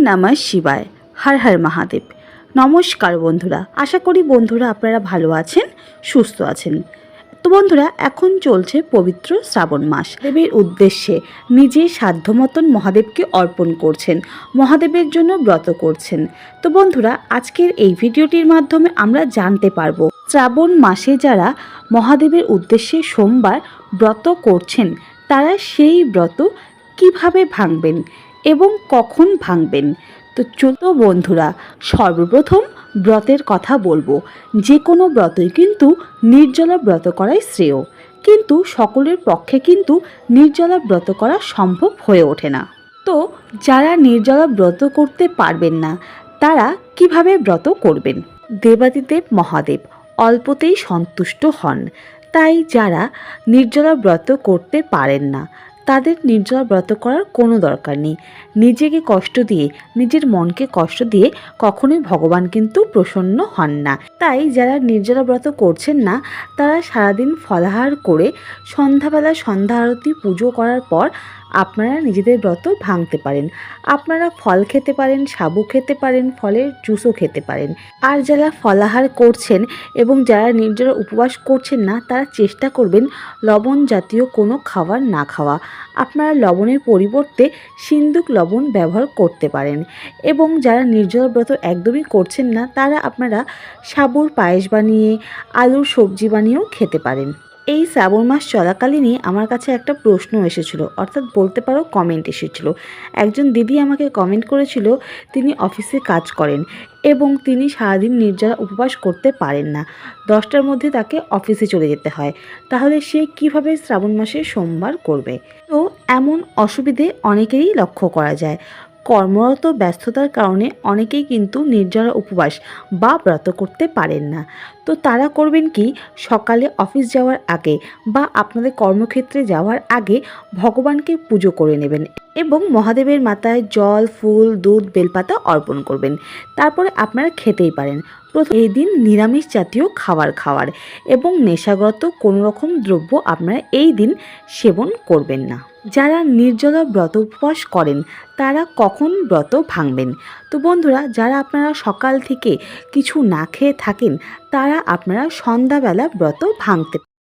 নমঃ শিবায়। হর হর মহাদেব। নমস্কার বন্ধুরা, আশা করি বন্ধুরা আপনারা ভালো আছেন, সুস্থ আছেন। তো বন্ধুরা, এখন চলছে পবিত্র শ্রাবণ মাস। দেবের উদ্দেশ্যে নিজের সাধ্য মতন মহাদেবকে অর্পণ করছেন, মহাদেবের জন্য ব্রত করছেন। তো বন্ধুরা, আজকের এই ভিডিওটির মাধ্যমে আমরা জানতে পারবো শ্রাবণ মাসে যারা মহাদেবের উদ্দেশ্যে সোমবার ব্রত করছেন তারা সেই ব্রত কিভাবে ভাঙবেন এবং কখন ভাঙবেন। তো চলো বন্ধুরা, সর্বপ্রথম ব্রতের কথা বলবো। যে কোনো ব্রতই কিন্তু নির্জলা ব্রত করাই শ্রেয়, কিন্তু সকলের পক্ষে কিন্তু নির্জলা ব্রত করা সম্ভব হয়ে ওঠে না। তো যারা নির্জলা ব্রত করতে পারবেন না তারা কিভাবে ব্রত করবেন? দেবাদিদেব মহাদেব অল্পতেই সন্তুষ্ট হন, তাই যারা নির্জলা ব্রত করতে পারেন না তাদের নির্জলা ব্রত করার কোনো দরকার নেই। নিজেকে কষ্ট দিয়ে, নিজের মনকে কষ্ট দিয়ে কখনোই ভগবান কিন্তু প্রসন্ন হন না। তাই যারা নির্জলা ব্রত করছেন না তারা সারাদিন ফলাহার করে সন্ধ্যাবেলা সন্ধ্যা আরতি পুজো করার পর আপনারা নিজেদের ব্রত ভাঙতে পারেন। আপনারা ফল খেতে পারেন, সাবু খেতে পারেন, ফলের জুসও খেতে পারেন। আর যারা ফলাহার করছেন এবং যারা নির্জলা উপবাস করছেন না তারা চেষ্টা করবেন লবণ জাতীয় কোনো খাবার না খাওয়া। আপনারা লবণের পরিবর্তে সিন্দুক লবণ ব্যবহার করতে পারেন। এবং যারা নির্জলা ব্রত একদমই করছেন না তারা আপনারা সাবুর পায়েস বানিয়ে, আলুর সবজি বানিয়েও খেতে পারেন। এই শ্রাবণ মাস চলাকালীনই আমার কাছে একটা প্রশ্ন এসেছিল, অর্থাৎ বলতে পারো কমেন্ট এসেছিল। একজন দিদি আমাকে কমেন্ট করেছিল তিনি অফিসে কাজ করেন এবং তিনি সারাদিন নির্জলা উপবাস করতে পারেন না, 10টার মধ্যে তাকে অফিসে চলে যেতে হয়। তাহলে সে কিভাবে শ্রাবণ মাসে সোমবার করবে? তো এমন অসুবিধে অনেকেরই লক্ষ্য করা যায়। কর্মরত ব্যস্ততার কারণে অনেকেই কিন্তু নির্জলা উপবাস বা ব্রত করতে পারেন না। তো তারা করবেন কি, সকালে অফিস যাওয়ার আগে বা আপনাদের কর্মক্ষেত্রে যাওয়ার আগে ভগবানকে পুজো করে নেবেন এবং মহাদেবের মাথায় জল, ফুল, দুধ, বেলপাতা অর্পণ করবেন। তারপরে আপনারা খেতেই পারেন। প্রথম এই দিন নিরামিষ জাতীয় খাওয়ার এবং নেশাগত কোনো রকম দ্রব্য আপনারা এই দিন সেবন করবেন না। যারা নির্জলা ব্রত উপবাস করেন তারা কখন ব্রত ভাঙবেন? তো বন্ধুরা, যারা আপনারা সকাল থেকে কিছু না খেয়ে থাকেন তারা আপনারা সন্ধ্যাবেলা ব্রত ভাঙতে